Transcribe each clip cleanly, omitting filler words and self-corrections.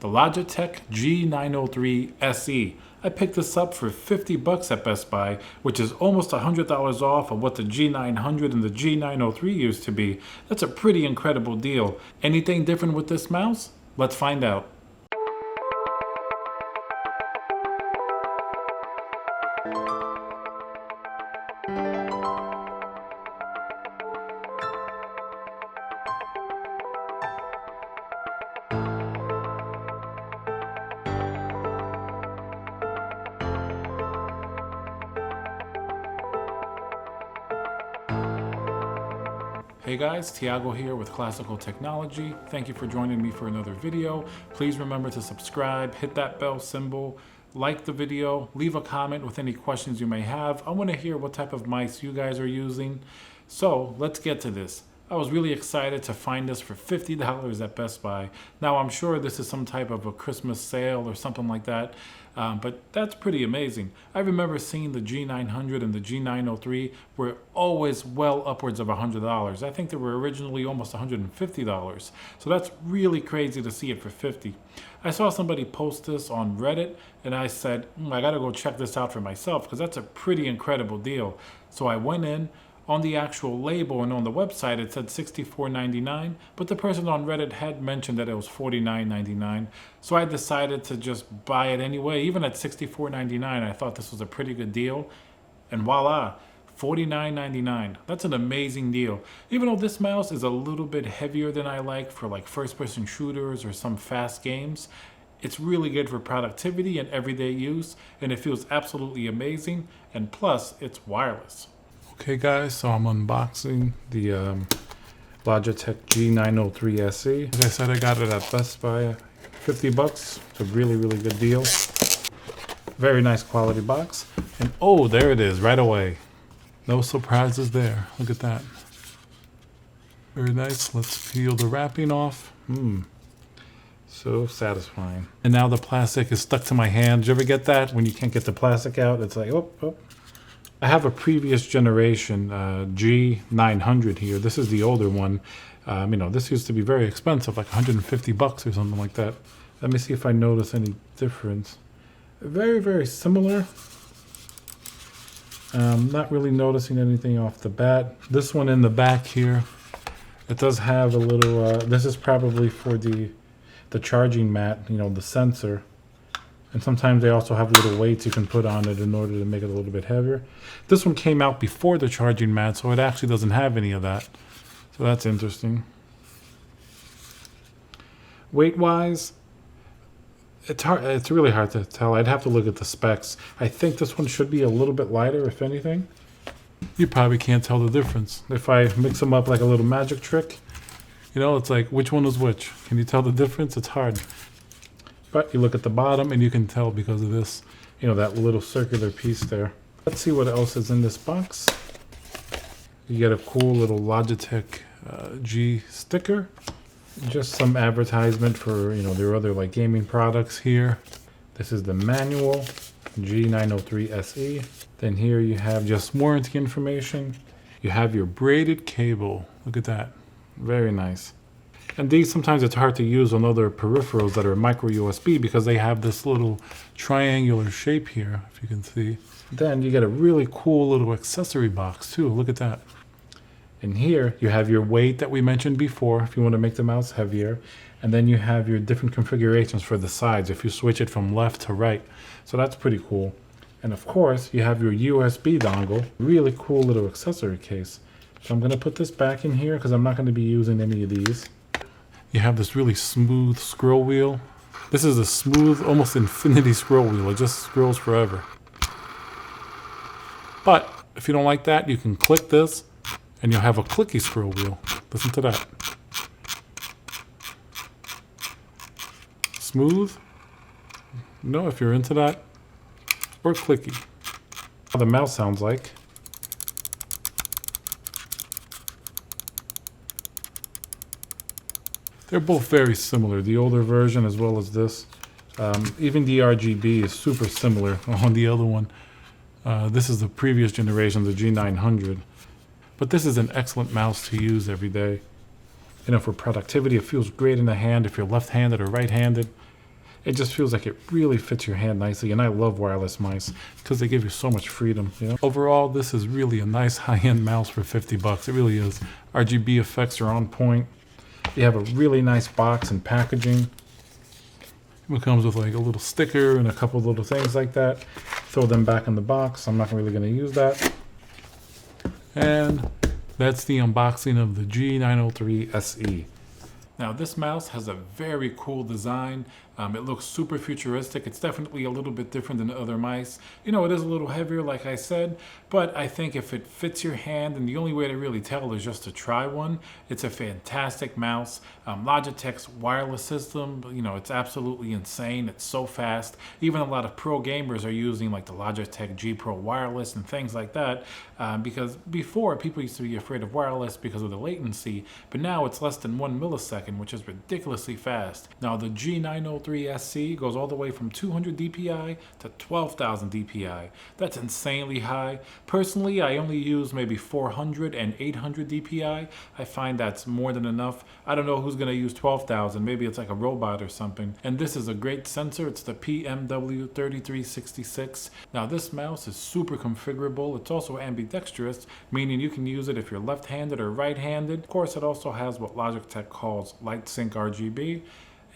the Logitech G903 SE. I picked this up for $50 at Best Buy, which is almost $100 off of what the G900 and the G903 used to be. That's a pretty incredible deal. Anything different with this mouse? Let's find out. Hey guys, Tiago here with Classical Technology. Thank you for joining me for another video. Please remember to subscribe, hit that bell symbol, like the video, leave a comment with any questions you may have. I want to hear what type of mice you guys are using. So let's get to this. I was really excited to find this for $50 at Best Buy. Now I'm sure this is some type of a Christmas sale or something like that, but that's pretty amazing. I remember seeing the G900 and the G903 were always well upwards of $100. I think they were originally almost $150. So that's really crazy to see it for $50. I saw somebody post this on Reddit and I said, I gotta go check this out for myself because that's a pretty incredible deal. So I went in. On the actual label and on the website, it said $64.99, but the person on Reddit had mentioned that it was $49.99. So I decided to just buy it anyway. Even at $64.99, I thought this was a pretty good deal. And voila, $49.99. That's an amazing deal. Even though this mouse is a little bit heavier than I like for like first-person shooters or some fast games, it's really good for productivity and everyday use, and it feels absolutely amazing. And plus, it's wireless. Okay guys, so I'm unboxing the Logitech G903 SE. As I said, I got it at Best Buy, $50. It's a really, really good deal. Very nice quality box. And oh, there it is right away. No surprises there. Look at that. Very nice. Let's peel the wrapping off. So satisfying. And now the plastic is stuck to my hand. Did you ever get that? When you can't get the plastic out, it's like, oh. I have a previous generation G900 here. This is the older one. This used to be very expensive, like $150 or something like that. Let me see if I notice any difference. Very, very similar. Not really noticing anything off the bat. This one in the back here, it does have a little, this is probably for the charging mat, the sensor. And sometimes they also have little weights you can put on it in order to make it a little bit heavier. This one came out before the charging mat, so it actually doesn't have any of that. So that's interesting. Weight-wise, it's really hard to tell. I'd have to look at the specs. I think this one should be a little bit lighter, if anything. You probably can't tell the difference. If I mix them up like a little magic trick, it's like, which one was which? Can you tell the difference? It's hard. But you look at the bottom and you can tell because of this, that little circular piece there. Let's see what else is in this box. You get a cool little Logitech G sticker. Just some advertisement for, their other like gaming products here. This is the manual, G903 SE. Then here you have just warranty information. You have your braided cable. Look at that. Very nice. And these, sometimes it's hard to use on other peripherals that are micro USB because they have this little triangular shape here, if you can see. Then you get a really cool little accessory box too. Look at that. And here you have your weight that we mentioned before if you want to make the mouse heavier. And then you have your different configurations for the sides if you switch it from left to right. So that's pretty cool. And of course, you have your USB dongle. Really cool little accessory case. So I'm going to put this back in here because I'm not going to be using any of these. You have this really smooth scroll wheel. This is a smooth, almost infinity scroll wheel. It just scrolls forever. But if you don't like that, you can click this and you'll have a clicky scroll wheel. Listen to that. Smooth. If you're into that. Or clicky. How the mouse sounds like. They're both very similar, the older version as well as this. Even the Rgb is super similar on the other one. This is the previous generation, the G900. But this is an excellent mouse to use every day. For productivity, it feels great in the hand if you're left-handed or right-handed. it just feels like it really fits your hand nicely. And I love wireless mice because they give you so much freedom. You know? Overall, this is really a nice high-end mouse for 50 bucks. It really is. Rgb effects are on point. You have a really nice box and packaging. It comes with like a little sticker and a couple of little things like that. Throw them back in the box. I'm not really going to use that. And that's the unboxing of the G903 SE. Now this mouse has a very cool design. It looks super futuristic. It's definitely a little bit different than other mice. You know, it is a little heavier like I said, but I think if it fits your hand, and the only way to really tell is just to try one, it's a fantastic mouse. Logitech's wireless system, you know, it's absolutely insane. It's so fast. Even a lot of pro gamers are using like the Logitech G Pro wireless and things like that, because before people used to be afraid of wireless because of the latency, but now it's less than 1 millisecond, which is ridiculously fast. Now the G903 SE goes all the way from 200 DPI to 12,000 DPI. That's insanely high. Personally, I only use maybe 400 and 800 DPI. I find that's more than enough. I don't know who's going to use 12,000. Maybe it's like a robot or something. And this is a great sensor. It's the PMW3366. Now this mouse is super configurable. It's also ambidextrous, meaning you can use it if you're left-handed or right-handed. Of course, it also has what Logitech calls light sync RGB.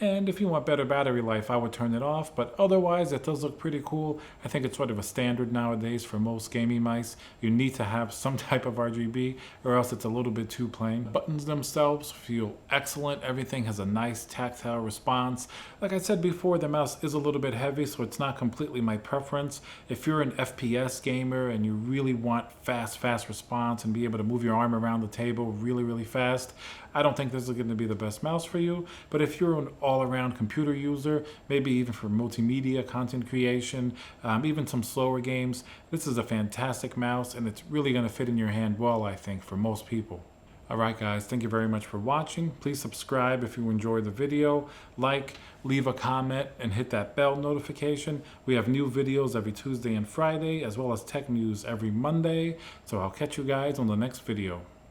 And if you want better battery life, I would turn it off, but otherwise it does look pretty cool. I think it's sort of a standard nowadays for most gaming mice. You need to have some type of RGB or else it's a little bit too plain. Buttons themselves feel excellent. Everything has a nice tactile response. Like I said before, the mouse is a little bit heavy, so it's not completely my preference. If you're an FPS gamer and you really want fast response and be able to move your arm around the table really fast, I don't think this is going to be the best mouse for you. But if you're an all-around computer user, maybe even for multimedia content creation, even some slower games, this is a fantastic mouse, and it's really going to fit in your hand well, I think, for most people. Alright guys, thank you very much for watching. Please subscribe if you enjoyed the video, like, leave a comment, and hit that bell notification. We have new videos every Tuesday and Friday, as well as tech news every Monday. So I'll catch you guys on the next video.